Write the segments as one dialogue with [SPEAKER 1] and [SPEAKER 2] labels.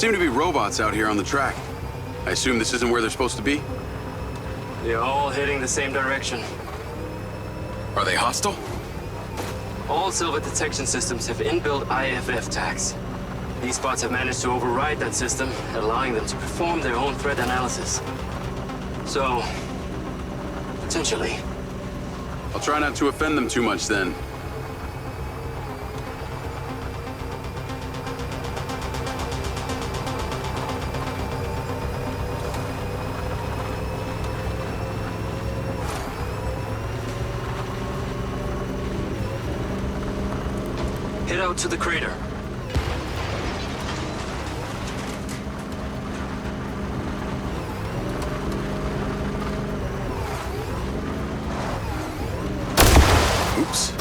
[SPEAKER 1] Seem to be robots out here on the track. I assume this isn't where they're supposed to be?
[SPEAKER 2] They're all heading the same direction.
[SPEAKER 1] Are they hostile?
[SPEAKER 2] All silver detection systems have inbuilt IFF tags. These bots have managed to override that system, allowing them to perform their own threat analysis. So, potentially.
[SPEAKER 1] I'll try not to offend them too much then.
[SPEAKER 2] Head out to the crater.
[SPEAKER 1] Oops.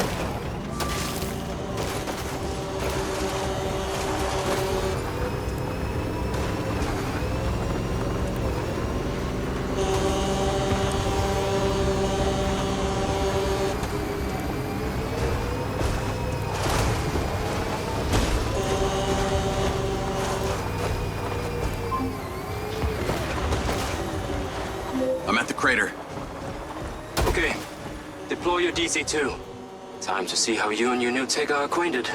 [SPEAKER 1] I'm at the crater.
[SPEAKER 2] Okay. Deploy your DC-2. Time to see how you and your new tech are acquainted.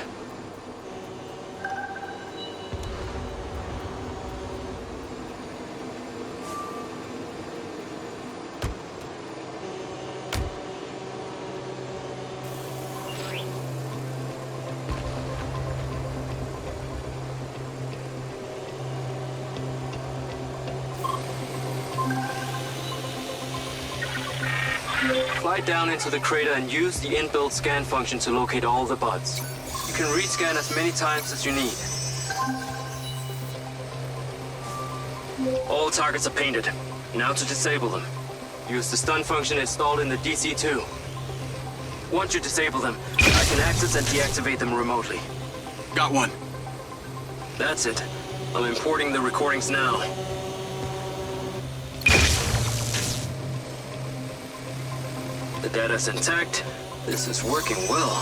[SPEAKER 2] Fly down into the crater and use the inbuilt scan function to locate all the buds. You can rescan as many times as you need. All targets are painted. Now to disable them. Use the stun function installed in the DC-2. Once you disable them, I can access and deactivate them remotely.
[SPEAKER 1] Got one.
[SPEAKER 2] That's it. I'm importing the recordings now. The data's intact. This is working well.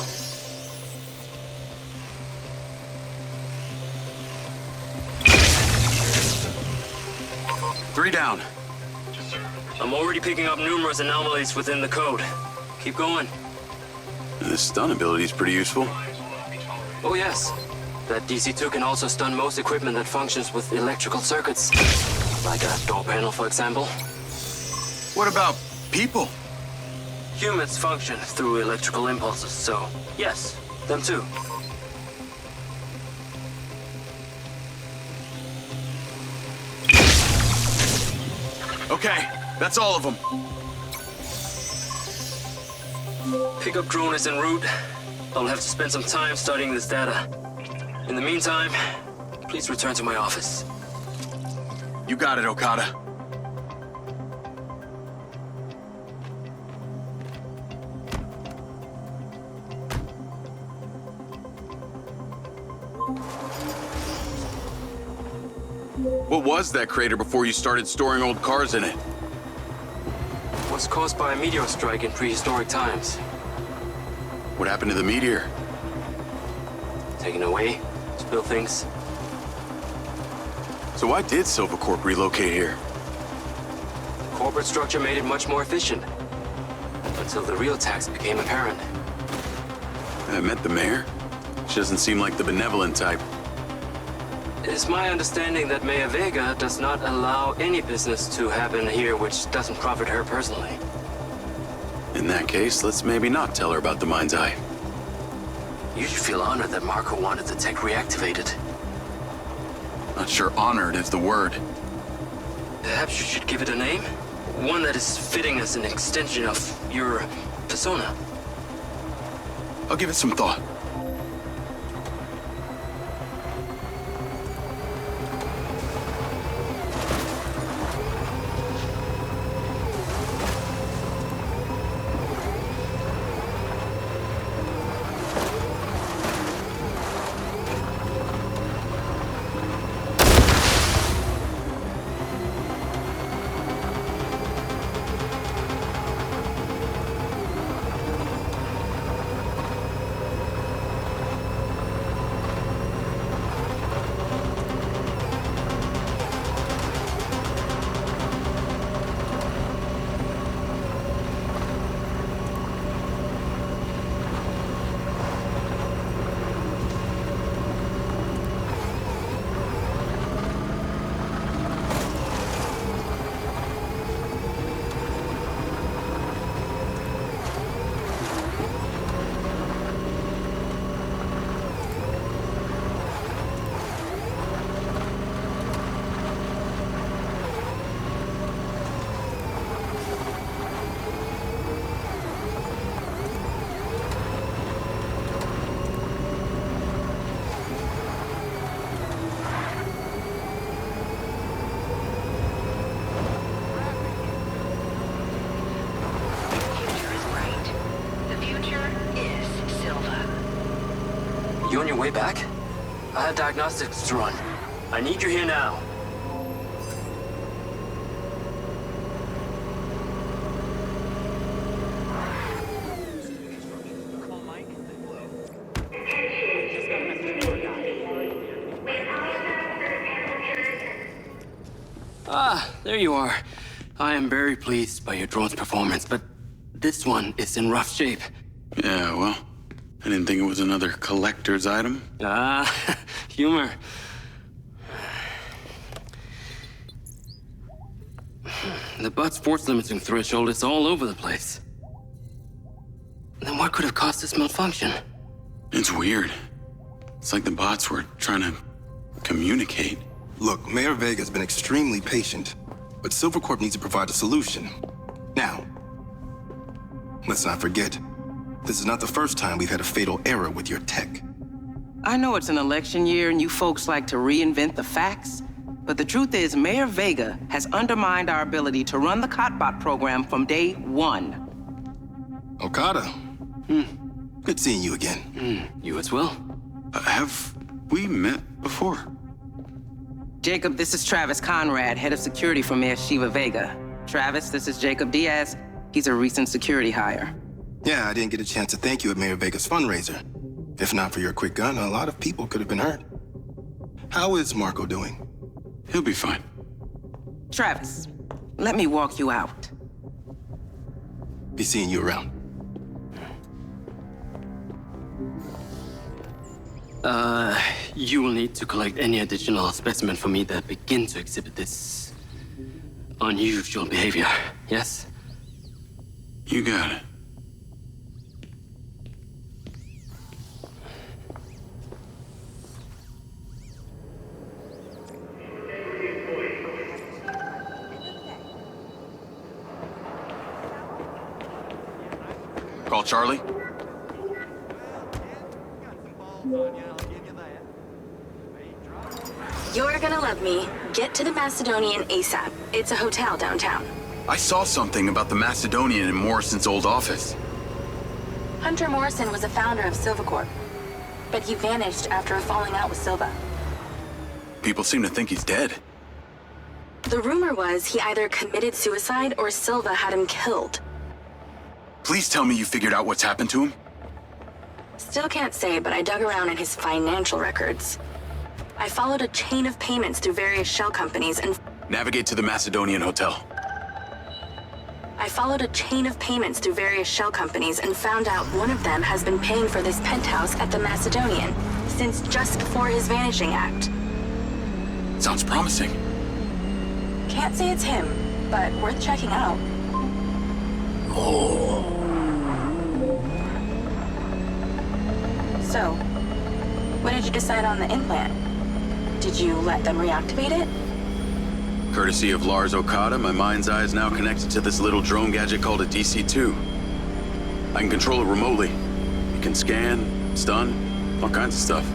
[SPEAKER 1] Three down.
[SPEAKER 2] I'm already picking up numerous anomalies within the code. Keep going.
[SPEAKER 1] This stun ability is pretty useful.
[SPEAKER 2] Oh yes. That DC-2 can also stun most equipment that functions with electrical circuits. Like a door panel, for example.
[SPEAKER 1] What about people?
[SPEAKER 2] Humans function through electrical impulses, so yes, them too.
[SPEAKER 1] Okay, that's all of them.
[SPEAKER 2] Pickup drone is en route. I'll have to spend some time studying this data. In the meantime, please return to my office.
[SPEAKER 1] You got it, Okada. What was that crater before you started storing old cars in it?
[SPEAKER 2] Was caused by a meteor strike in prehistoric times.
[SPEAKER 1] What happened to the meteor?
[SPEAKER 2] Taken away to build things.
[SPEAKER 1] So why did Silvercorp relocate here?
[SPEAKER 2] Corporate structure made it much more efficient. Until the real tax became apparent.
[SPEAKER 1] I met the mayor. She doesn't seem like the benevolent type.
[SPEAKER 2] It's my understanding that Mayor Vega does not allow any business to happen here which doesn't profit her personally.
[SPEAKER 1] In that case, let's maybe not tell her about the MIndsEye.
[SPEAKER 2] You should feel honored that Marco wanted the tech reactivated.
[SPEAKER 1] Not sure honored is the word.
[SPEAKER 2] Perhaps you should give it a name? One that is fitting as an extension of your persona.
[SPEAKER 1] I'll give it some thought.
[SPEAKER 2] way back? I have diagnostics to run. I need you here now. Ah, there you are. I am very pleased by your drone's performance, but this one is in rough shape.
[SPEAKER 1] Yeah, well, I didn't think it was another collector's item.
[SPEAKER 2] Ah, humor. The butt's force limiting threshold is all over the place. Then what could have caused this malfunction?
[SPEAKER 1] It's weird. It's like the bots were trying to communicate.
[SPEAKER 3] Look, Mayor Vega's been extremely patient, but Silvercorp needs to provide a solution. Now, let's not forget, this is not the first time we've had a fatal error with your tech.
[SPEAKER 4] I know it's an election year and you folks like to reinvent the facts, but the truth is Mayor Vega has undermined our ability to run the Cotbot program from day one.
[SPEAKER 3] Okada. Good seeing you again.
[SPEAKER 2] You as well.
[SPEAKER 1] Have we met before?
[SPEAKER 4] Jacob, this is Travis Conrad, head of security for Mayor Shiva Vega. Travis, this is Jacob Diaz. He's a recent security hire.
[SPEAKER 3] Yeah, I didn't get a chance to thank you at Mayor Vega's fundraiser. If not for your quick gun, a lot of people could have been hurt. How is Marco doing?
[SPEAKER 1] He'll be fine.
[SPEAKER 4] Travis, let me walk you out.
[SPEAKER 3] Be seeing you around.
[SPEAKER 2] You will need to collect any additional specimen for me that begin to exhibit this unusual behavior, yes?
[SPEAKER 1] You got it. Call Charlie.
[SPEAKER 5] You're gonna love me. Get to the Macedonian ASAP. It's a hotel downtown.
[SPEAKER 1] I saw something about the Macedonian in Morrison's old office.
[SPEAKER 5] Hunter Morrison was a founder of Silvercorp, but he vanished after a falling out with Silva.
[SPEAKER 1] People seem to think he's dead.
[SPEAKER 5] The rumor was he either committed suicide or Silva had him killed.
[SPEAKER 1] Please tell me you figured out what's happened to him.
[SPEAKER 5] Still can't say, but I dug around in his financial records. I followed a chain of payments through various shell companies and...
[SPEAKER 1] Navigate to the Macedonian hotel.
[SPEAKER 5] I followed a chain of payments through various shell companies and found out one of them has been paying for this penthouse at the Macedonian since just before his vanishing act.
[SPEAKER 1] Sounds promising.
[SPEAKER 5] Can't say it's him, but worth checking out.
[SPEAKER 1] Oh.
[SPEAKER 5] So, what did you decide on the implant? Did you let them reactivate it?
[SPEAKER 1] Courtesy of Lars Okada, my mind's eye is now connected to this little drone gadget called a DC-2. I can control it remotely. It can scan, stun, all kinds of stuff.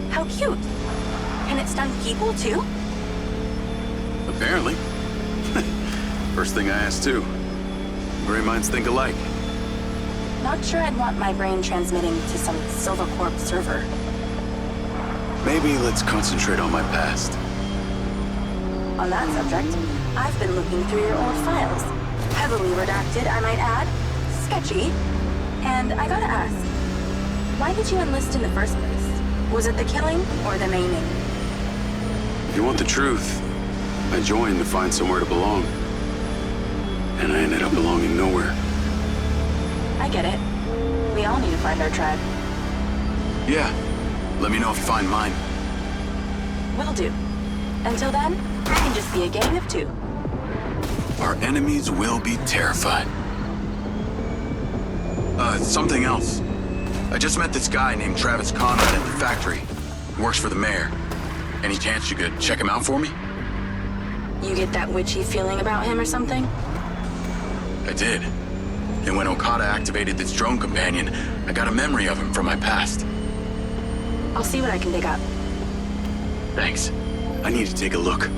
[SPEAKER 5] How cute. Can it stun people too?
[SPEAKER 1] Apparently. First thing I asked too. Gray minds think alike.
[SPEAKER 5] Not sure I'd want my brain transmitting to some Silvercorp server.
[SPEAKER 1] Maybe let's concentrate on my past.
[SPEAKER 5] On that subject, I've been looking through your old files. Heavily redacted, I might add. Sketchy. And I gotta ask, why did you enlist in the first place? Was it the killing or the maiming?
[SPEAKER 1] If you want the truth, I joined to find somewhere to belong. And I ended up belonging nowhere.
[SPEAKER 5] I get it. We all need to find our tribe.
[SPEAKER 1] Yeah. Let me know if you find mine.
[SPEAKER 5] Will do. Until then, we can just be a gang of two.
[SPEAKER 1] Our enemies will be terrified. Something else. I just met this guy named Travis Conrad at the factory. He works for the mayor. Any chance you could check him out for me?
[SPEAKER 5] You get that witchy feeling about him or something?
[SPEAKER 1] I did. And when Okada activated this drone companion, I got a memory of him from my past.
[SPEAKER 5] I'll see what I can dig up.
[SPEAKER 1] Thanks. I need to take a look.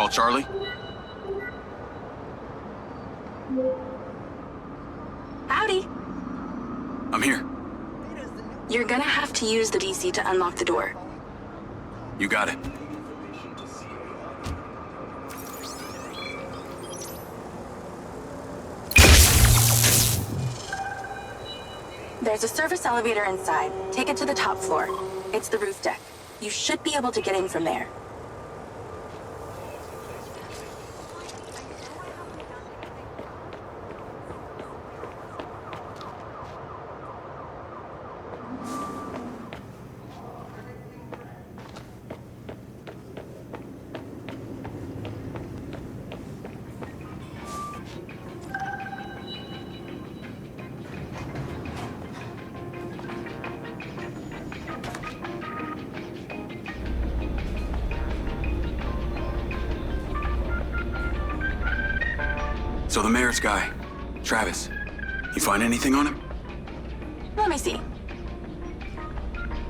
[SPEAKER 1] Call Charlie.
[SPEAKER 5] Howdy.
[SPEAKER 1] I'm here.
[SPEAKER 5] You're gonna have to use the DC to unlock the door.
[SPEAKER 1] You got it.
[SPEAKER 5] There's a service elevator inside. Take it to the top floor. It's the roof deck. You should be able to get in from there.
[SPEAKER 1] So the mayor's guy, Travis, you find anything on him?
[SPEAKER 5] Let me see.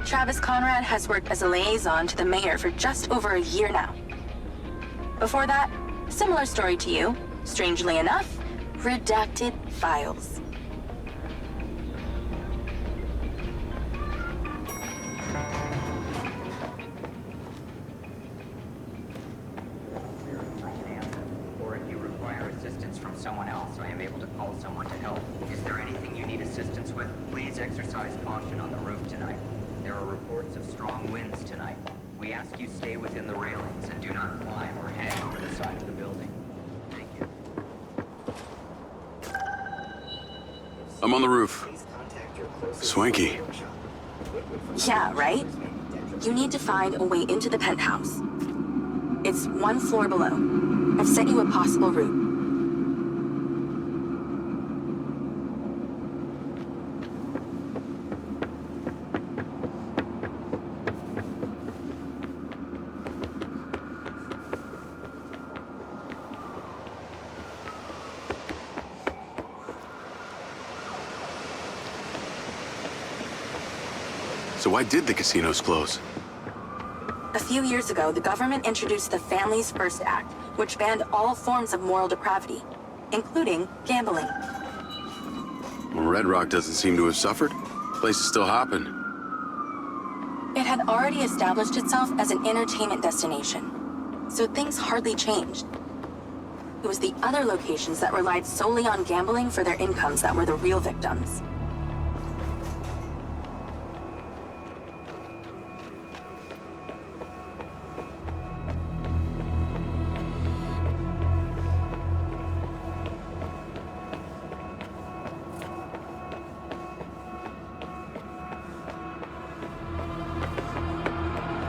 [SPEAKER 5] Travis Conrad has worked as a liaison to the mayor for just over a year now. Before that, similar story to you. Strangely enough, redacted files.
[SPEAKER 6] Or if you require assistance from someone else, I am able to call someone to help. Is there anything you need assistance with? Please exercise caution on the roof tonight. There are reports of strong winds tonight. We ask you stay within the railings and do not climb or hang over the side of the building. Thank you.
[SPEAKER 1] I'm on the roof. Swanky.
[SPEAKER 5] Yeah, right? You need to find a way into the penthouse. It's one floor below. I've sent you a possible route.
[SPEAKER 1] So why did the casinos close?
[SPEAKER 5] A few years ago, the government introduced the Family's First Act, which banned all forms of moral depravity, including gambling.
[SPEAKER 1] Well, Red Rock doesn't seem to have suffered. Place is still hopping.
[SPEAKER 5] It had already established itself as an entertainment destination, so things hardly changed. It was the other locations that relied solely on gambling for their incomes that were the real victims.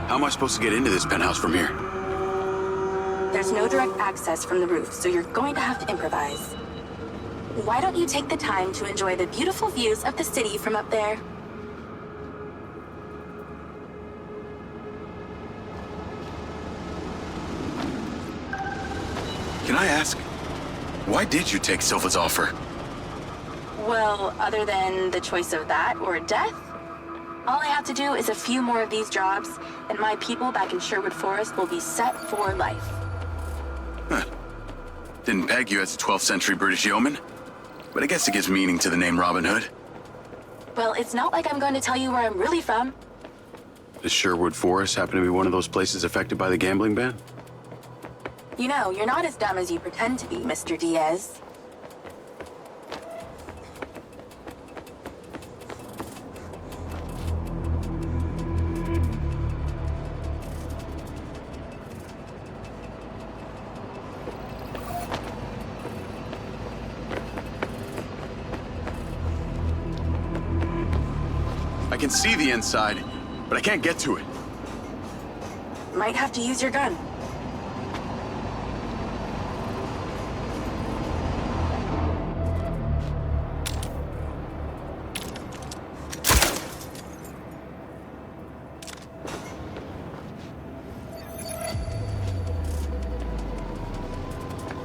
[SPEAKER 1] How am I supposed to get into this penthouse from here?
[SPEAKER 5] There's no direct access from the roof, so you're going to have to improvise. Why don't you take the time to enjoy the beautiful views of the city from up there?
[SPEAKER 1] Can I ask, why did you take Silva's offer?
[SPEAKER 5] Well, other than the choice of that or death, all I have to do is a few more of these jobs, and my people back in Sherwood Forest will be set for life.
[SPEAKER 1] Huh. Didn't peg you as a 12th century British yeoman, but I guess it gives meaning to the name Robin Hood.
[SPEAKER 5] Well, it's not like I'm going to tell you where I'm really from.
[SPEAKER 1] Does Sherwood Forest happen to be one of those places affected by the gambling ban?
[SPEAKER 5] You know, you're not as dumb as you pretend to be, Mr. Diaz.
[SPEAKER 1] I can see the inside, but I can't get to it.
[SPEAKER 5] Might have to use your gun.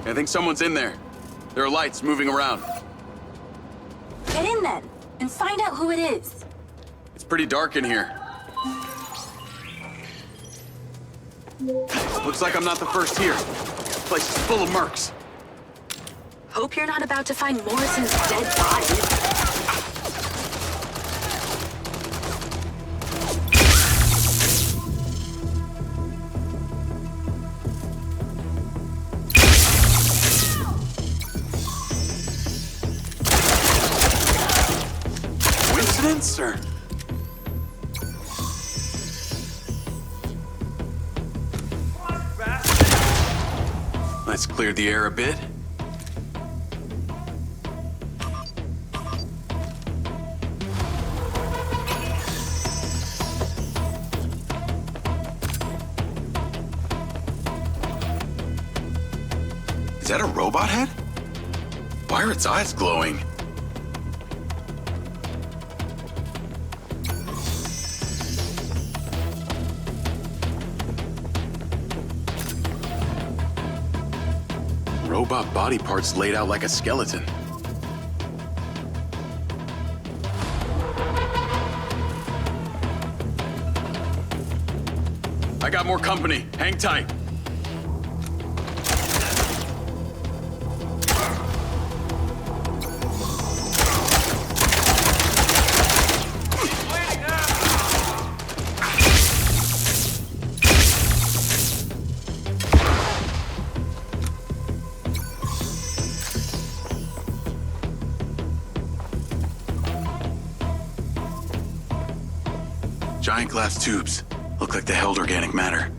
[SPEAKER 1] I think someone's in there. There are lights moving around.
[SPEAKER 5] Get in then, and find out who it is.
[SPEAKER 1] It's pretty dark in here. Looks like I'm not the first here. This place is full of mercs.
[SPEAKER 5] Hope you're not about to find Morrison's dead body.
[SPEAKER 1] Coincidence, or? Let's clear the air a bit. Is that a robot head? Why are its eyes glowing? Robot body parts laid out like a skeleton. I got more company. Hang tight. Giant glass tubes. Look like they held organic matter.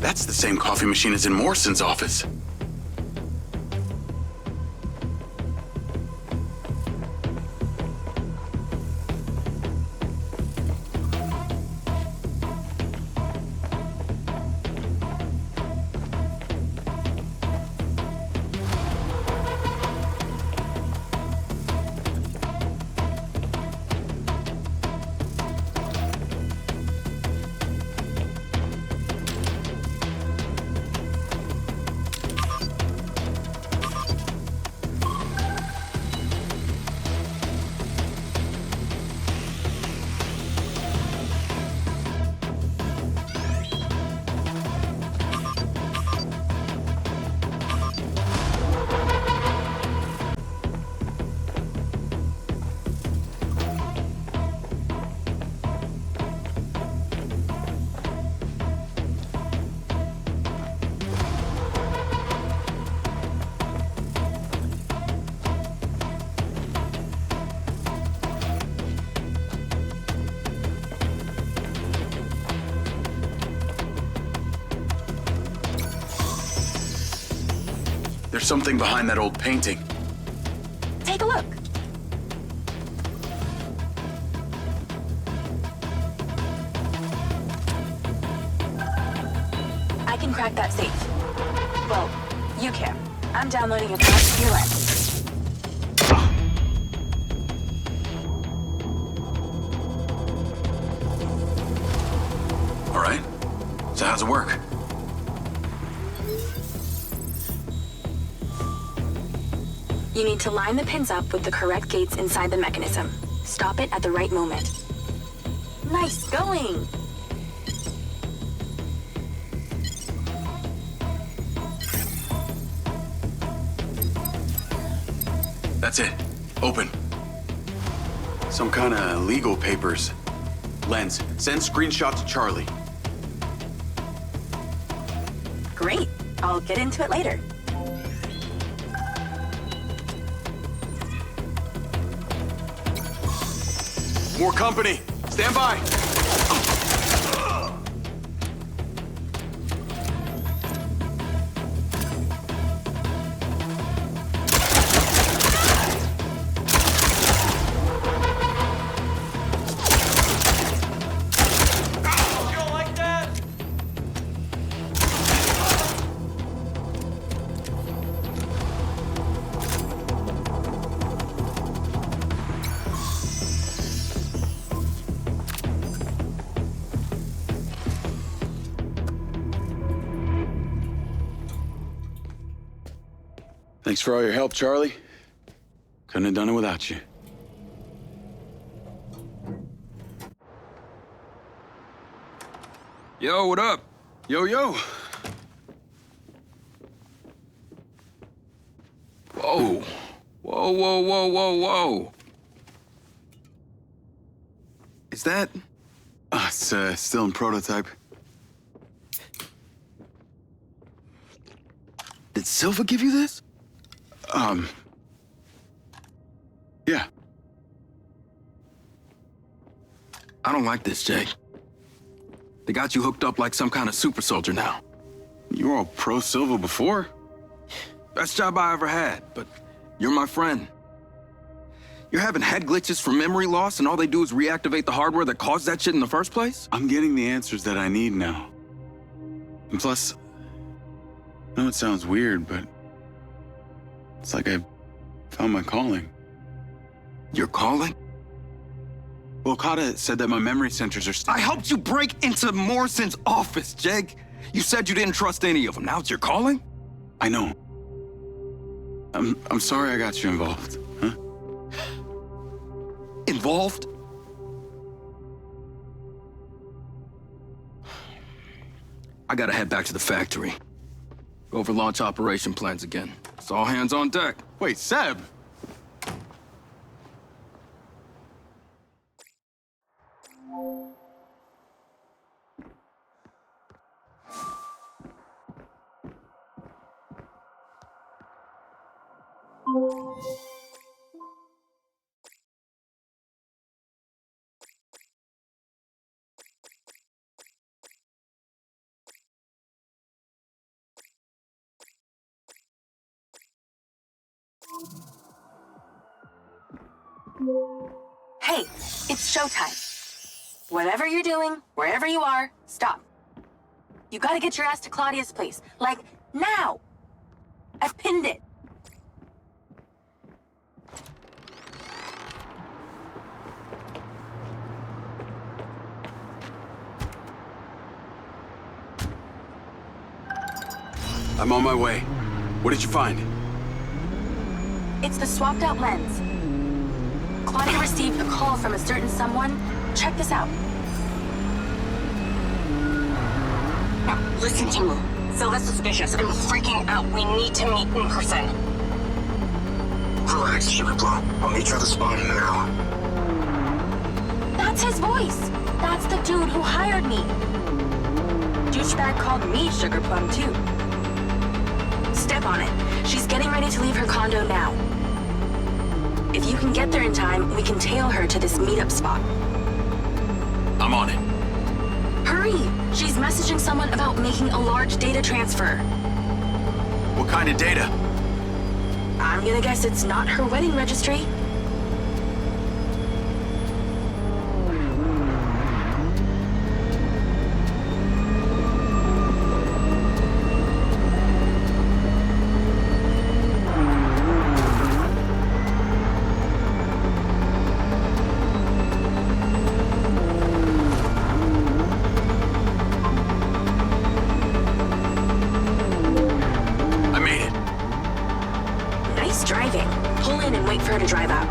[SPEAKER 1] That's the same coffee machine as in Morrison's office. There's something behind that old painting.
[SPEAKER 5] Take a look. I can crack that safe. Well, you can. I'm downloading a patch to your lens.
[SPEAKER 1] All right. So how's it work?
[SPEAKER 5] You need to line the pins up with the correct gates inside the mechanism. Stop it at the right moment. Nice going!
[SPEAKER 1] That's it. Open. Some kind of legal papers. Lens, send screenshot to Charlie.
[SPEAKER 5] Great. I'll get into it later.
[SPEAKER 1] More company. Stand by. Thanks for all your help, Charlie. Couldn't have done it without you.
[SPEAKER 7] Yo, what up?
[SPEAKER 1] Yo, yo.
[SPEAKER 7] Whoa. Whoa, whoa, whoa, whoa, whoa. Is that...
[SPEAKER 1] It's still in prototype.
[SPEAKER 7] Did Silva give you this?
[SPEAKER 1] Yeah.
[SPEAKER 7] I don't like this, Jay. They got you hooked up like some kind of super soldier now.
[SPEAKER 1] You were all pro Silva before.
[SPEAKER 7] Best job I ever had, but you're my friend. You're having head glitches from memory loss and all they do is reactivate the hardware that caused that shit in the first place?
[SPEAKER 1] I'm getting the answers that I need now. And plus, I know it sounds weird, but it's like I found my calling.
[SPEAKER 7] Your calling?
[SPEAKER 1] Well, Okada said that my memory centers are
[SPEAKER 7] I helped you break into Morrison's office, Jeg. You said you didn't trust any of them. Now it's your calling?
[SPEAKER 1] I know. I'm sorry I got you involved, huh?
[SPEAKER 7] Involved? I gotta head back to the factory. Go over launch operation plans again. It's all hands on deck.
[SPEAKER 1] Wait, Seb!
[SPEAKER 5] Hey, it's showtime. Whatever you're doing, wherever you are, stop. You gotta get your ass to Claudia's place. Like, now! I've pinned it.
[SPEAKER 1] I'm on my way. What did you find?
[SPEAKER 5] It's the swapped out lens. Claudia received a call from a certain someone. Check this out.
[SPEAKER 8] Now, listen to me. Silva's suspicious. I'm freaking out. We need to meet in person.
[SPEAKER 9] Relax, Sugarplum. I'll meet you at the spot in an hour.
[SPEAKER 5] That's his voice. That's the dude who hired me. Douchebag called me Sugarplum, too. Step on it. She's getting ready to leave her condo now. If you can get there in time, we can tail her to this meetup spot.
[SPEAKER 1] I'm on it.
[SPEAKER 5] Hurry! She's messaging someone about making a large data transfer.
[SPEAKER 1] What kind of data?
[SPEAKER 5] I'm gonna guess it's not her wedding registry. Driving. Pull in and wait for her to drive out.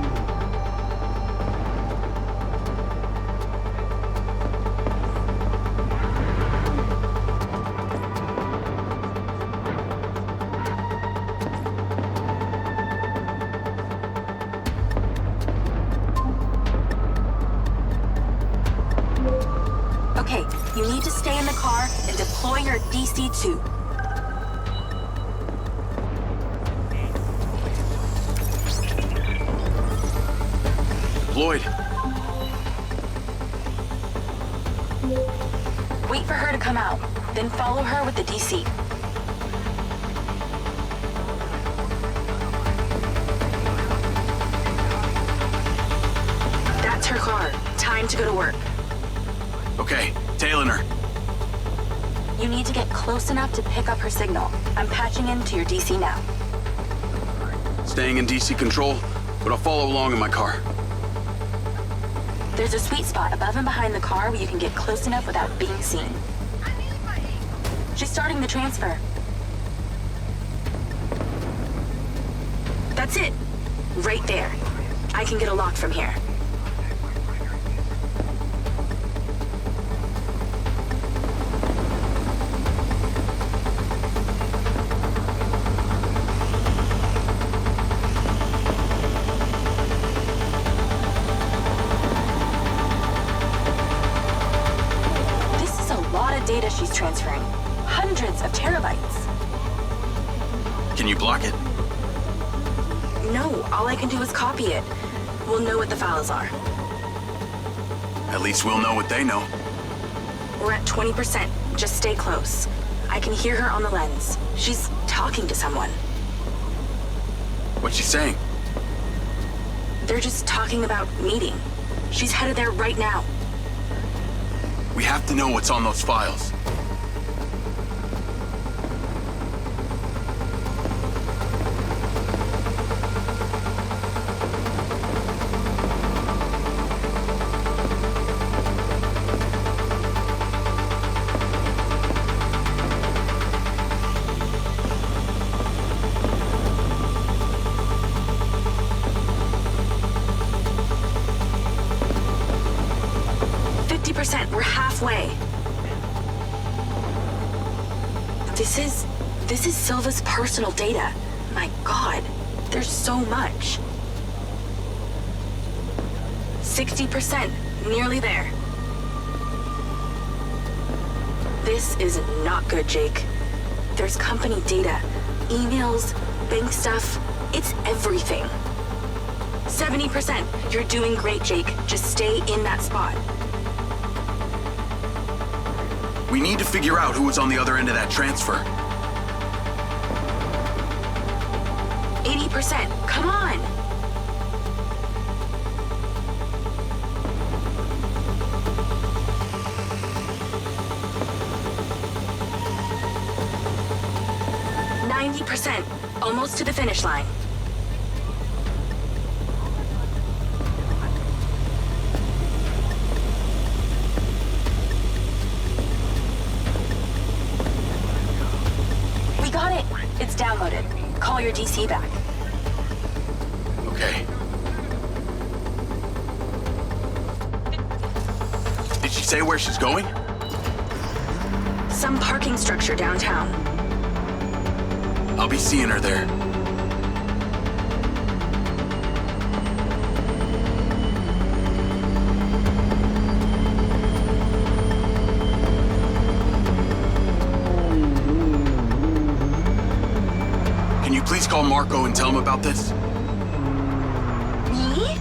[SPEAKER 5] Okay, you need to stay in the car and deploy your DC-2.
[SPEAKER 1] Deployed.
[SPEAKER 5] Wait for her to come out, then follow her with the DC. That's her car. Time to go to work.
[SPEAKER 1] Okay, tailing her.
[SPEAKER 5] You need to get close enough to pick up her signal. I'm patching into your DC now.
[SPEAKER 1] Staying in DC control, but I'll follow along in my car.
[SPEAKER 5] There's a sweet spot above and behind the car where you can get close enough without being seen. She's starting the transfer. That's it. Right there. I can get a lock from here. Data she's transferring. Hundreds of terabytes.
[SPEAKER 1] Can you block it?
[SPEAKER 5] No, all I can do is copy it. We'll know what the files are.
[SPEAKER 1] At least we'll know what they know.
[SPEAKER 5] We're at 20%. Just stay close. I can hear her on the lens. She's talking to someone.
[SPEAKER 1] What's she saying?
[SPEAKER 5] They're just talking about meeting. She's headed there right now.
[SPEAKER 1] We have to know what's on those files.
[SPEAKER 5] We're halfway. This is Silva's personal data. My God, there's so much. 60%, nearly there. This is not good, Jake. There's company data, emails, bank stuff. It's everything. 70%. You're doing great, Jake. Just stay in that spot.
[SPEAKER 1] We need to figure out who was on the other end of that transfer.
[SPEAKER 5] 80%. Come on! %. Almost to the finish line. We got it! It's downloaded. Call your DC back.
[SPEAKER 1] Okay. Did she say where she's going?
[SPEAKER 5] Some parking structure downtown.
[SPEAKER 1] I'll be seeing her there. Can you please call Marco and tell him about this?
[SPEAKER 5] Me?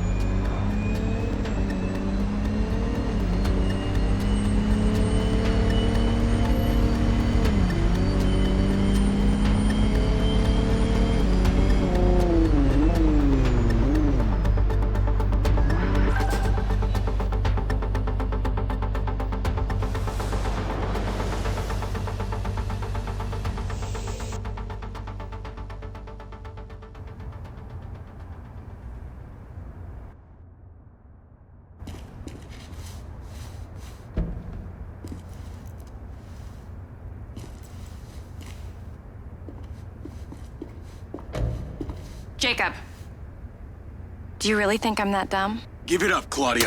[SPEAKER 10] Jacob. Do you really think I'm that dumb?
[SPEAKER 1] Give it up, Claudia.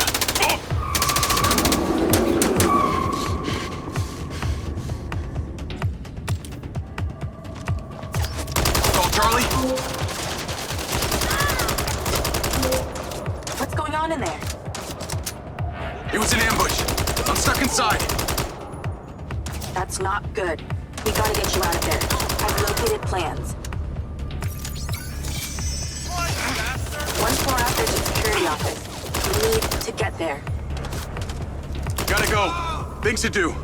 [SPEAKER 1] Call Charlie.
[SPEAKER 5] What's going on in there?
[SPEAKER 1] It was an ambush. I'm stuck inside.
[SPEAKER 5] That's not good. We gotta get you out of there. I've located plans. One floor up, there's a security office. We need to get there.
[SPEAKER 1] Gotta go. Things to do.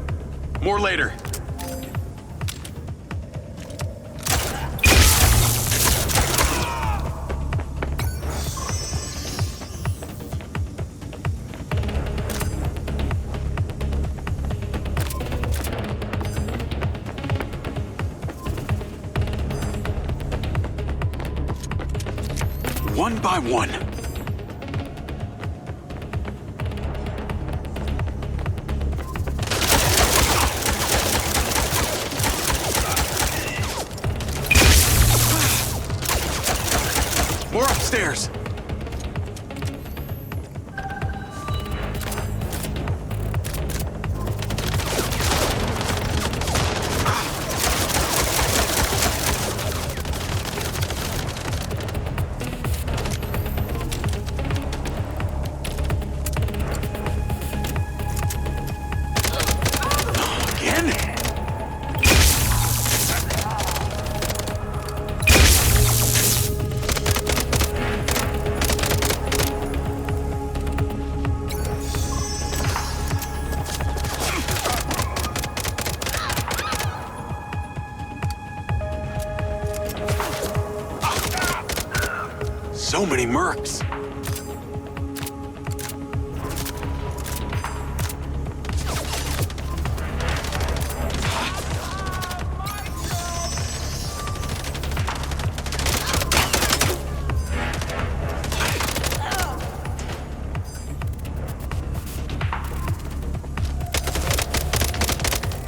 [SPEAKER 1] More later. One by one. More upstairs. So many mercs.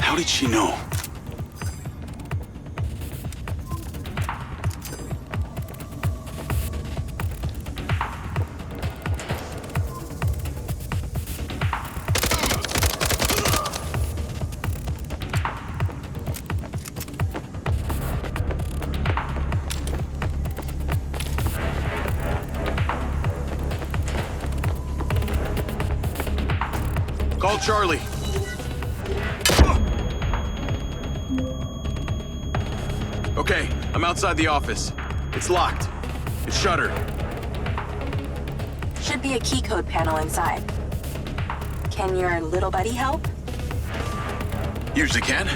[SPEAKER 1] How did she know? Call Charlie. Okay, I'm outside the office. It's locked. It's shuttered.
[SPEAKER 5] Should be a key code panel inside. Can your little buddy help?
[SPEAKER 1] Usually can.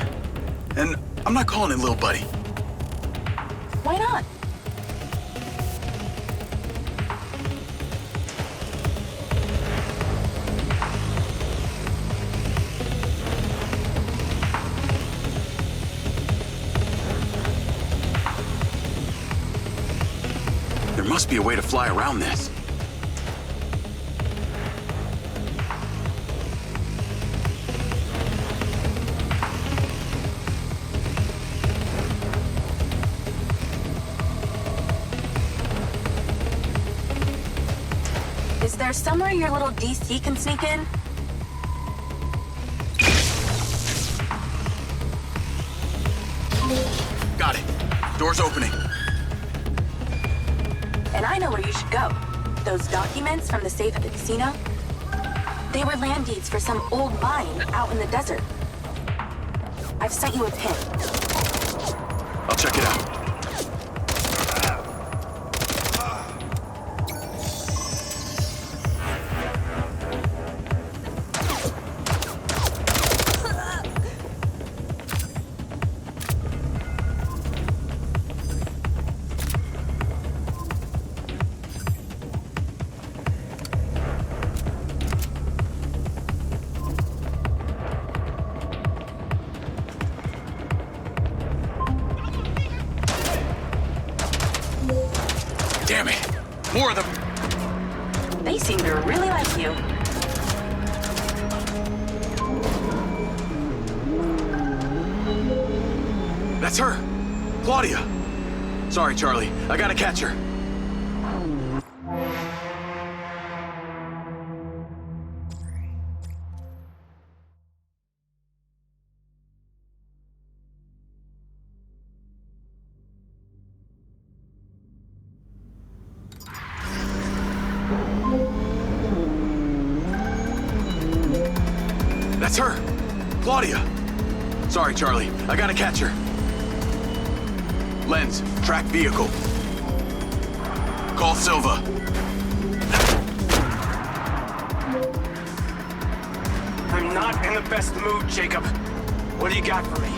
[SPEAKER 1] And I'm not calling it little buddy.
[SPEAKER 5] Why not?
[SPEAKER 1] There must be a way to fly around this.
[SPEAKER 5] Is there somewhere your little DC can sneak in?
[SPEAKER 1] Got it. Door's opening.
[SPEAKER 5] And I know where you should go. Those documents from the safe at the casino? They were land deeds for some old mine out in the desert. I've sent you a pin.
[SPEAKER 1] I'll check it out. Damn it. More of them.
[SPEAKER 5] They seem to really like you.
[SPEAKER 1] That's her. Claudia. Sorry, Charlie. I gotta catch her. That's her! Claudia! Sorry, Charlie. I gotta catch her. Lens, track vehicle. Call Silva.
[SPEAKER 11] I'm not in the best mood, Jacob. What do you got for me?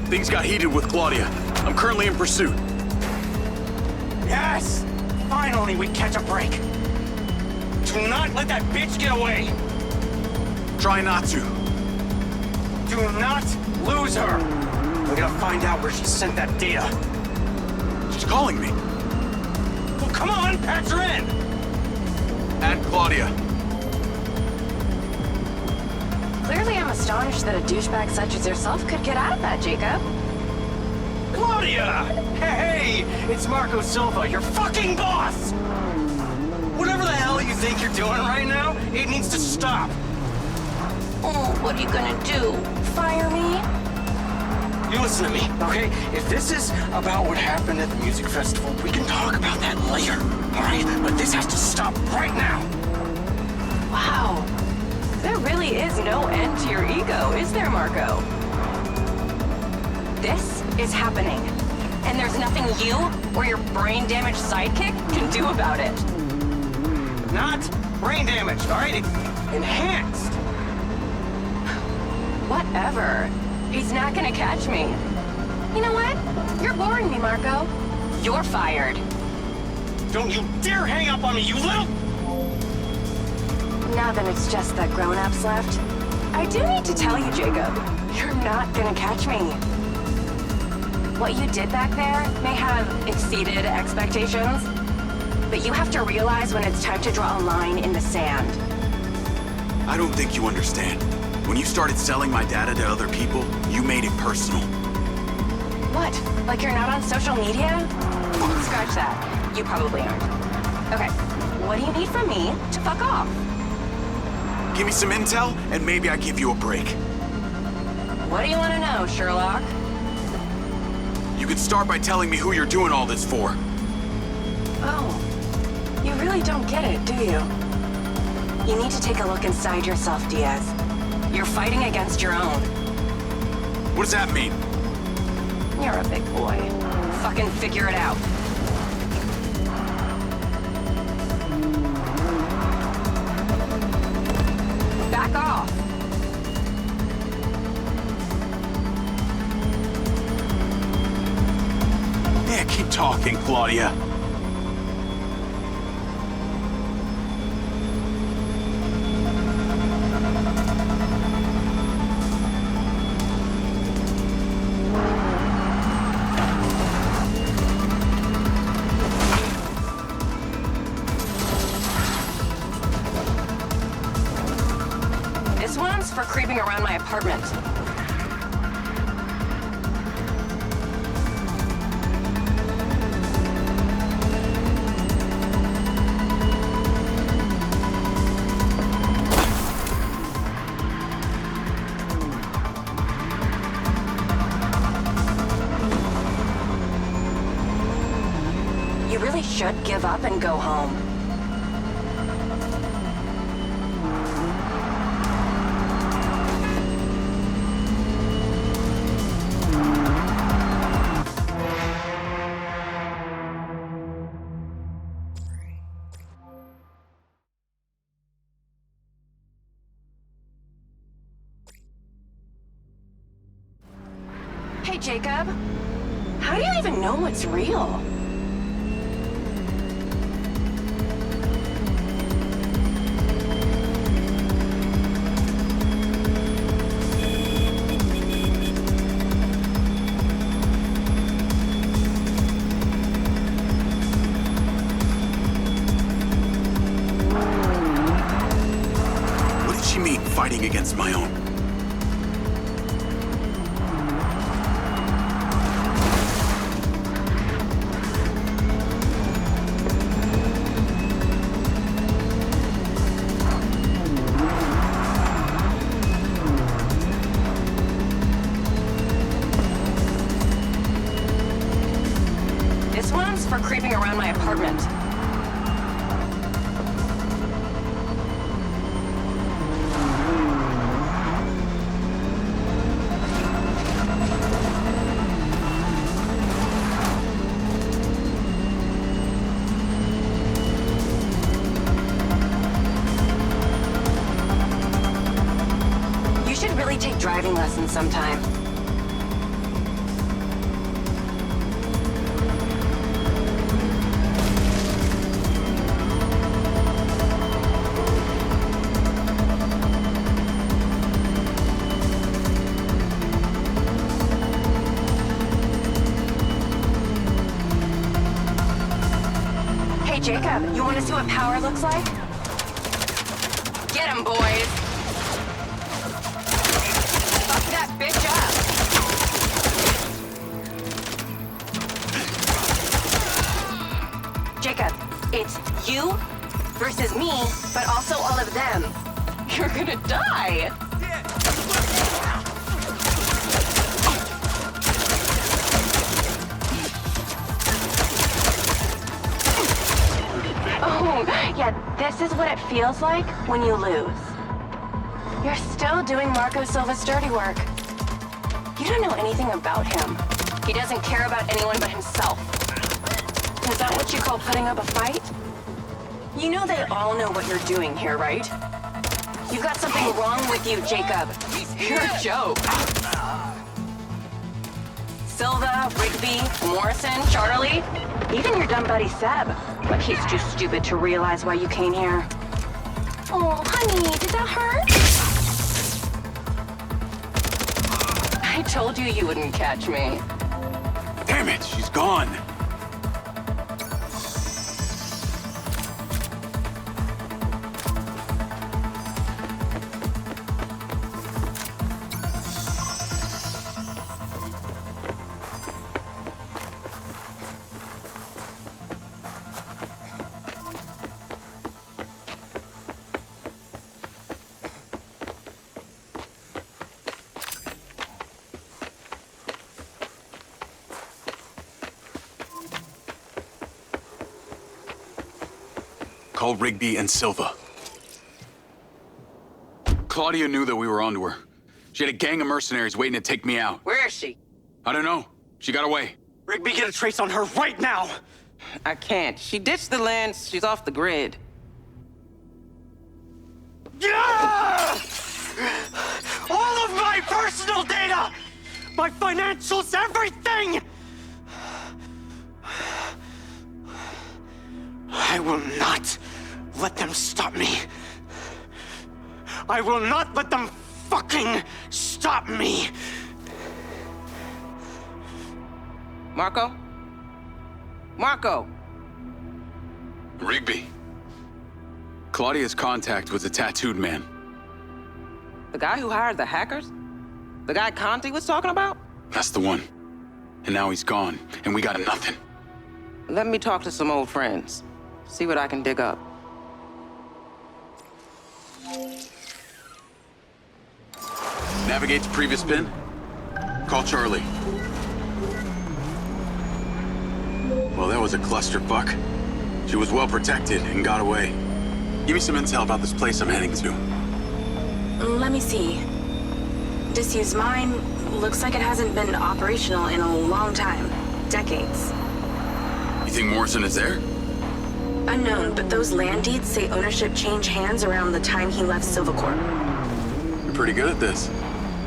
[SPEAKER 1] Things got heated with Claudia. I'm currently in pursuit.
[SPEAKER 11] Yes! Finally, we catch a break. Do not let that bitch get away!
[SPEAKER 1] Try not to.
[SPEAKER 11] Do not lose her! We gotta find out where she sent that data.
[SPEAKER 1] She's calling me.
[SPEAKER 11] Well, come on, patch her in!
[SPEAKER 1] Add Claudia.
[SPEAKER 10] Clearly, I'm astonished that a douchebag such as yourself could get out of that, Jacob.
[SPEAKER 11] Claudia! Hey, it's Marco Silva, your fucking boss! Whatever the hell you think you're doing right now, it needs to stop.
[SPEAKER 5] Oh, what are you gonna do? Fire me?
[SPEAKER 11] You listen to me, okay? If this is about what happened at the music festival, we can talk about that later, all right? But this has to stop right now.
[SPEAKER 10] Wow. There really is no end to your ego, is there, Marco? This is happening, and there's nothing you or your brain-damaged sidekick can do about it.
[SPEAKER 11] Not brain damaged, all right? Enhanced.
[SPEAKER 10] Whatever. He's not gonna catch me. You know what? You're boring me, Marco. You're fired.
[SPEAKER 11] Don't you dare hang up on me, you little...
[SPEAKER 10] Now that it's just the grown-ups left, I do need to tell you, Jacob, you're not gonna catch me. What you did back there may have exceeded expectations, but you have to realize when it's time to draw a line in the sand.
[SPEAKER 1] I don't think you understand. When you started selling my data to other people, you made it personal.
[SPEAKER 10] What? Like you're not on social media? Scratch that. You probably aren't. Okay, what do you need from me to fuck off?
[SPEAKER 1] Give me some intel, and maybe I give you a break.
[SPEAKER 10] What do you want to know, Sherlock?
[SPEAKER 1] You can start by telling me who you're doing all this for.
[SPEAKER 10] Oh, you really don't get it, do you? You need to take a look inside yourself, Diaz. You're fighting against your own.
[SPEAKER 1] What does that mean?
[SPEAKER 10] You're a big boy. Fucking figure it out. Back off.
[SPEAKER 1] Yeah, keep talking, Claudia.
[SPEAKER 10] This one's for creeping around my apartment. You really should give up and go home. Hey, Jacob. How do you even know what's real?
[SPEAKER 1] What did she mean, fighting against my own?
[SPEAKER 10] This one's for creeping around my apartment. really take driving lessons sometime. Hey, Jacob, you want to see what power looks like? Get 'em, boys! Fuck that bitch up! Jacob, it's you versus me, but also all of them. You're gonna die! Oh, yeah, this is what it feels like when you lose. You're still doing Marco Silva's dirty work. You don't know anything about him. He doesn't care about anyone but himself. Is that what you call putting up a fight? You know they all know what you're doing here, right? You've got something wrong with you, Jacob. You're a joke. Silva, Rigby, Morrison, Charlie, even your dumb buddy Seb. But he's too stupid to realize why you came here. Oh, honey, did that hurt? I told you you wouldn't catch me.
[SPEAKER 1] Damn it, she's gone. Call Rigby and Silva. Claudia knew that we were onto her. She had a gang of mercenaries waiting to take me out.
[SPEAKER 4] Where is she?
[SPEAKER 1] I don't know. She got away.
[SPEAKER 11] Rigby, get a trace on her right now!
[SPEAKER 4] I can't. She ditched the land. She's off the grid.
[SPEAKER 11] Yeah! All of my personal data! My financials, everything! I will not let them stop me. I will not let them fucking stop me!
[SPEAKER 4] Marco? Marco!
[SPEAKER 1] Rigby. Claudia's contact was a tattooed man.
[SPEAKER 4] The guy who hired the hackers? The guy Conti was talking about?
[SPEAKER 1] That's the one. And now he's gone, and we got nothing.
[SPEAKER 4] Let me talk to some old friends. See what I can dig up.
[SPEAKER 1] Navigate to previous pin. Call Charlie. Well, that was a clusterfuck. She was well protected and got away. Give me some intel about this place I'm heading to.
[SPEAKER 5] Let me see. Disused mine looks like it hasn't been operational in a long time. Decades.
[SPEAKER 1] You think Morrison is there?
[SPEAKER 5] Unknown, but those land deeds say ownership changed hands around the time he left Silvacorp.
[SPEAKER 1] You're pretty good at this.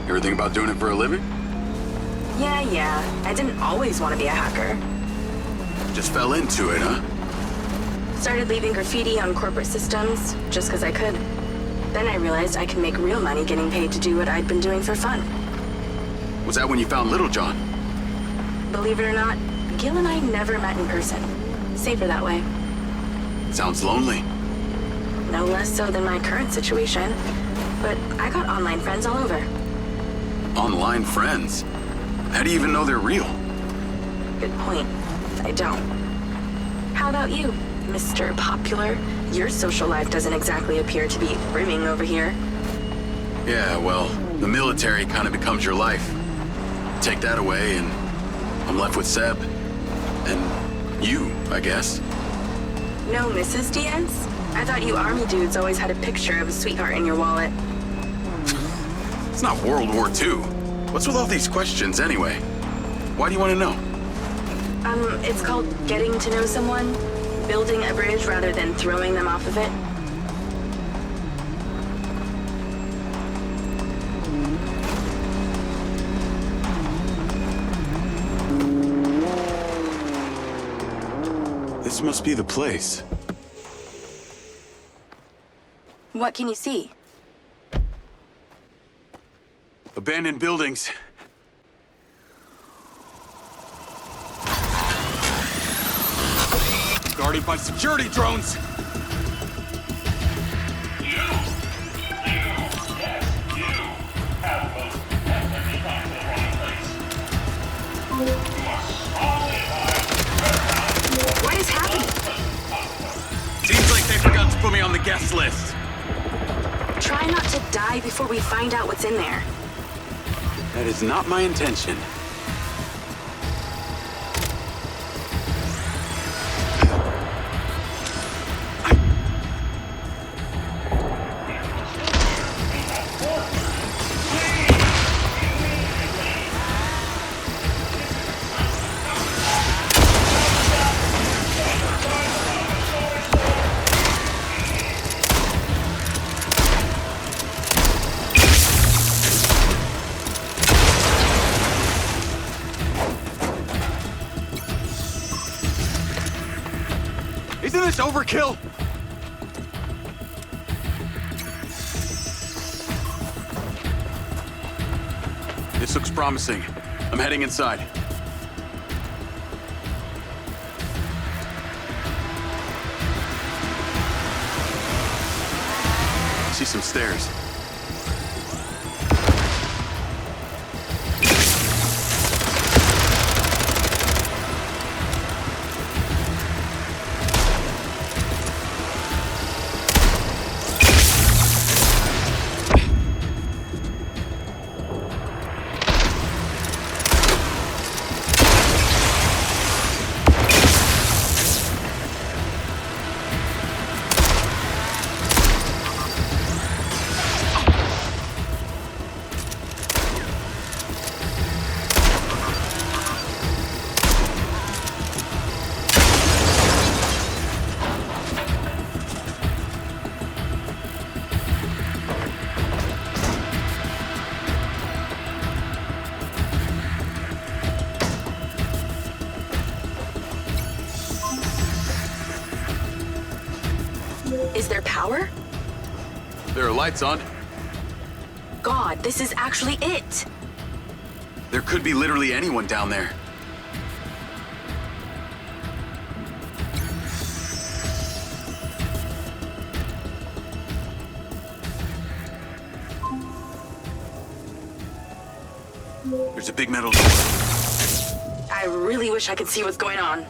[SPEAKER 1] You ever think about doing it for a living?
[SPEAKER 5] Yeah. I didn't always want to be a hacker.
[SPEAKER 1] Just fell into it, huh?
[SPEAKER 5] Started leaving graffiti on corporate systems just because I could. Then I realized I could make real money getting paid to do what I'd been doing for fun.
[SPEAKER 1] Was that when you found Little John?
[SPEAKER 5] Believe it or not, Gil and I never met in person. Safer that way.
[SPEAKER 1] Sounds lonely.
[SPEAKER 5] No less so than my current situation. But I got online friends all over.
[SPEAKER 1] Online friends? How do you even know they're real?
[SPEAKER 5] Good point. I don't. How about you, Mr. Popular? Your social life doesn't exactly appear to be brimming over here.
[SPEAKER 1] Yeah, well, the military kind of becomes your life. Take that away and I'm left with Seb. And you, I guess.
[SPEAKER 5] No Mrs. Diaz? I thought you army dudes always had a picture of a sweetheart in your wallet.
[SPEAKER 1] It's not World War II. What's with all these questions anyway? Why do you want to know?
[SPEAKER 5] It's called getting to know someone. Building a bridge rather than throwing them off of it.
[SPEAKER 1] This must be the place.
[SPEAKER 5] What can you see?
[SPEAKER 1] Abandoned buildings. Guarded by security drones!
[SPEAKER 5] What is happening?
[SPEAKER 1] Seems like they forgot to put me on the guest list.
[SPEAKER 5] Try not to die before we find out what's in there.
[SPEAKER 1] That is not my intention. Isn't this overkill? This looks promising. I'm heading inside. I see some stairs.
[SPEAKER 5] Is there power?
[SPEAKER 1] There are lights on.
[SPEAKER 5] God, this is actually it.
[SPEAKER 1] There could be literally anyone down there. There's a big metal door.
[SPEAKER 5] I really wish I could see what's going on.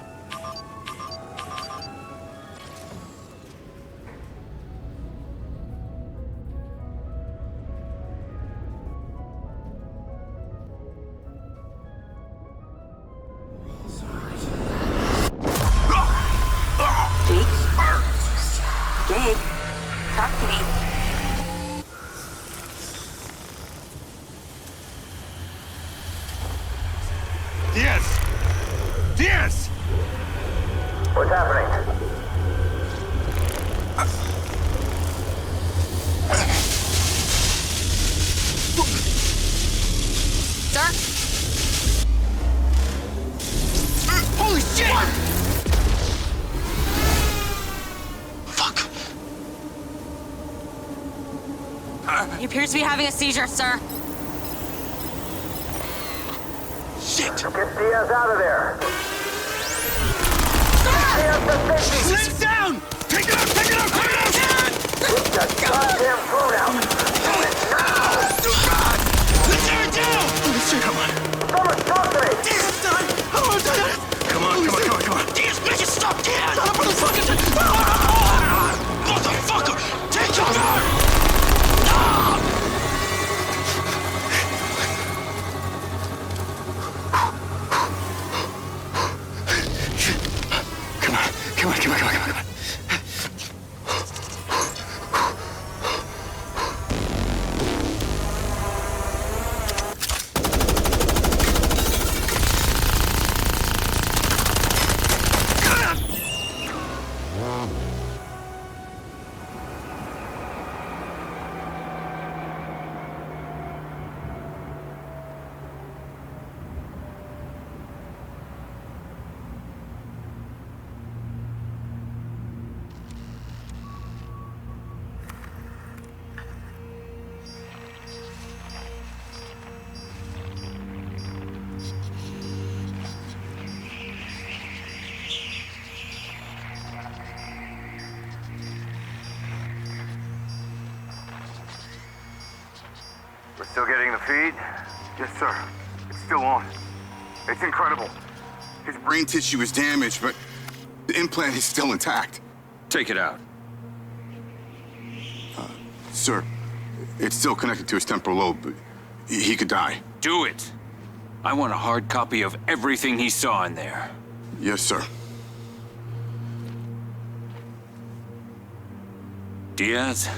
[SPEAKER 5] Jake, talk to me.
[SPEAKER 1] Diaz!
[SPEAKER 9] What's happening?
[SPEAKER 10] Sir?
[SPEAKER 1] Holy shit!
[SPEAKER 9] Fuck.
[SPEAKER 10] He appears to be having a seizure, sir.
[SPEAKER 1] Shit!
[SPEAKER 9] Get Diaz out of there.
[SPEAKER 1] Sit him down! Take it out! Take it out! Take it out!
[SPEAKER 9] Put that goddamn phone out.
[SPEAKER 1] Oh, God! Let's tear it down! Holy shit, come on.
[SPEAKER 9] Someone talk to me.
[SPEAKER 1] Diaz, son! Come on, son! Come on. Diaz, make it stop, Diaz! Stop, motherfucker! Motherfucker! Take cover! Come on.
[SPEAKER 12] We're still getting the feed?
[SPEAKER 13] Yes, sir. It's still on. It's incredible. His brain tissue is damaged, but the implant is still intact.
[SPEAKER 7] Take it out.
[SPEAKER 13] Sir, it's still connected to his temporal lobe, but he could die.
[SPEAKER 14] Do it. I want a hard copy of everything he saw in there.
[SPEAKER 13] Yes, sir.
[SPEAKER 14] Diaz,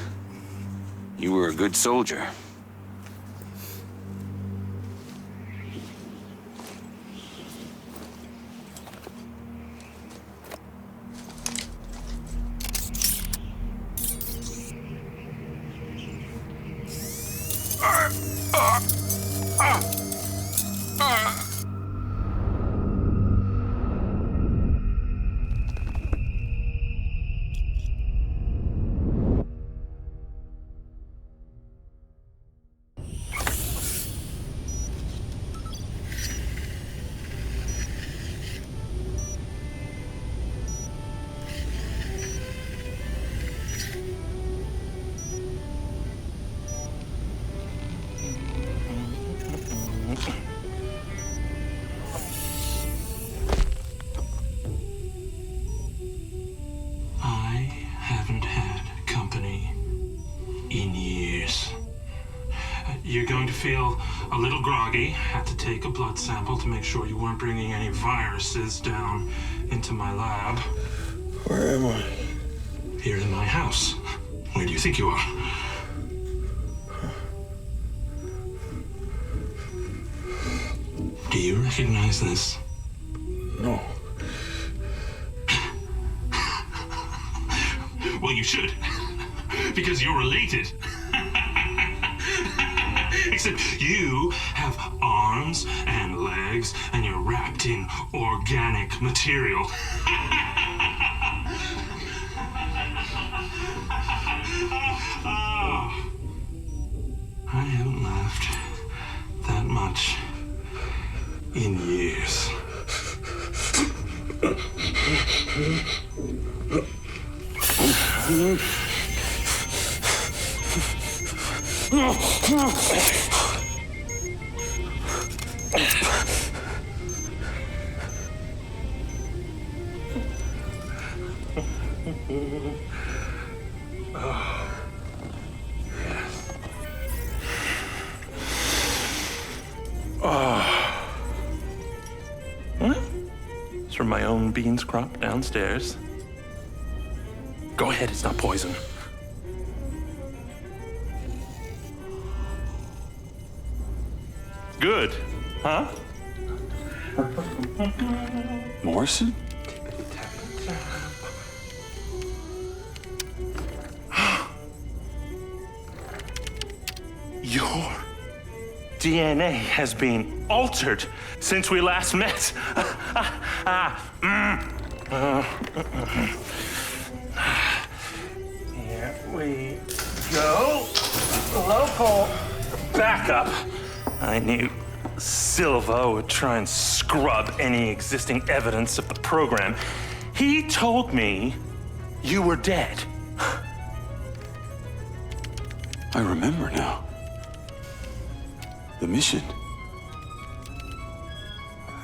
[SPEAKER 14] you were a good soldier.
[SPEAKER 15] You're going to feel a little groggy. Had to take a blood sample to make sure you weren't bringing any viruses down into my lab.
[SPEAKER 13] Where am I?
[SPEAKER 15] Here in my house. Where do you think you are? Do you recognize this?
[SPEAKER 13] No.
[SPEAKER 15] Well, you should. Because you're related. Except you have arms and legs, and you're wrapped in organic material. I haven't laughed that much in years. It's from my own beans crop downstairs. Go ahead, it's not poison. Good, huh?
[SPEAKER 14] Morrison?
[SPEAKER 15] Your DNA has been altered since we last met. Here we go. Local backup. I knew Silva would try and scrub any existing evidence of the program. He told me you were dead.
[SPEAKER 1] I remember now. The mission.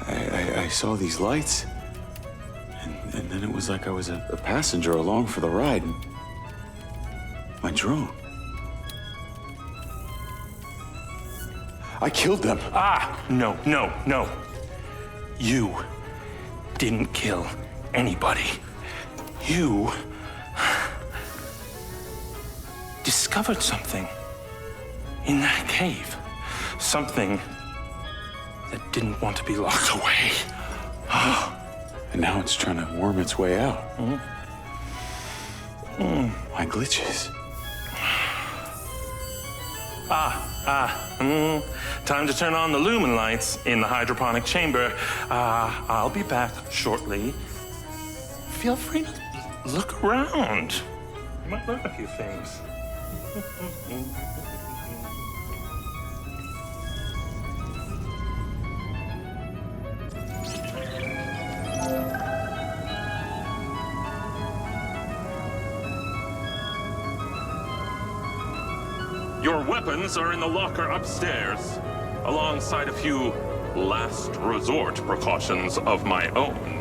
[SPEAKER 1] I saw these lights, and then it was like I was a passenger along for the ride. And my drone. I killed them.
[SPEAKER 15] No. You didn't kill anybody. You discovered something in that cave. Something that didn't want to be locked away.
[SPEAKER 1] And now it's trying to worm its way out. My glitches.
[SPEAKER 15] Time to turn on the lumen lights in the hydroponic chamber. I'll be back shortly. Feel free to look around. You might learn a few things. Your weapons are in the locker upstairs, alongside a few last resort precautions of my own.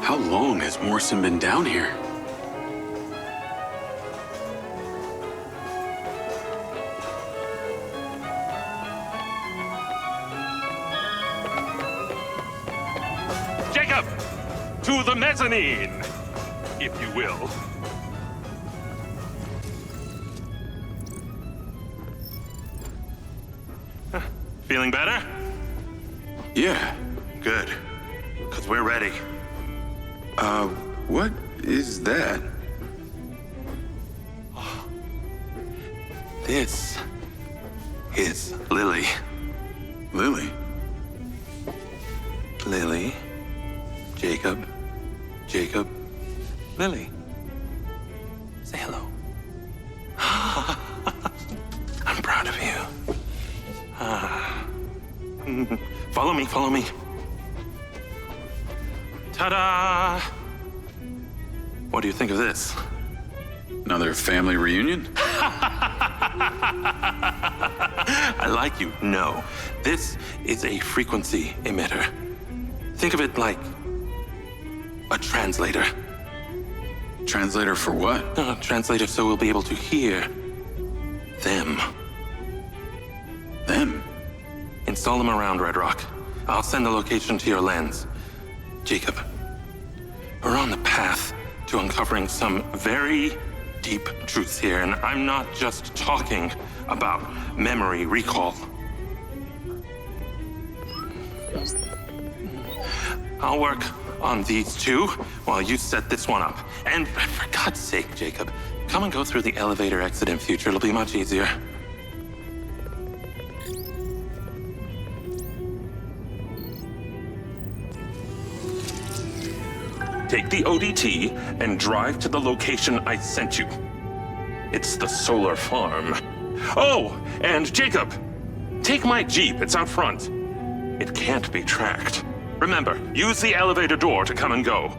[SPEAKER 1] How long has Morrison been down here?
[SPEAKER 15] Jacob! To the mezzanine, if you will. Feeling better?
[SPEAKER 1] Yeah.
[SPEAKER 15] Good. Because we're ready.
[SPEAKER 1] What is that?
[SPEAKER 15] This is Lily.
[SPEAKER 1] Lily?
[SPEAKER 15] Lily. Jacob. Jacob. Lily. Say hello. I'm proud of you. Follow me, follow me. Ta-da! What do you think of this?
[SPEAKER 1] Another family reunion?
[SPEAKER 15] I like you. No. This is a frequency emitter. Think of it like a translator.
[SPEAKER 1] Translator for what?
[SPEAKER 15] Translator so we'll be able to hear them.
[SPEAKER 1] Them?
[SPEAKER 15] Install them around Red Rock. I'll send the location to your lens. Jacob, we're on the path to uncovering some very deep truths here, and I'm not just talking about memory recall. I'll work on these two while you set this one up. And for God's sake, Jacob, come and go through the elevator exit in future. It'll be much easier. Take the ODT and drive to the location I sent you. It's the solar farm. Oh, and Jacob, take my Jeep. It's out front. It can't be tracked. Remember, use the elevator door to come and go.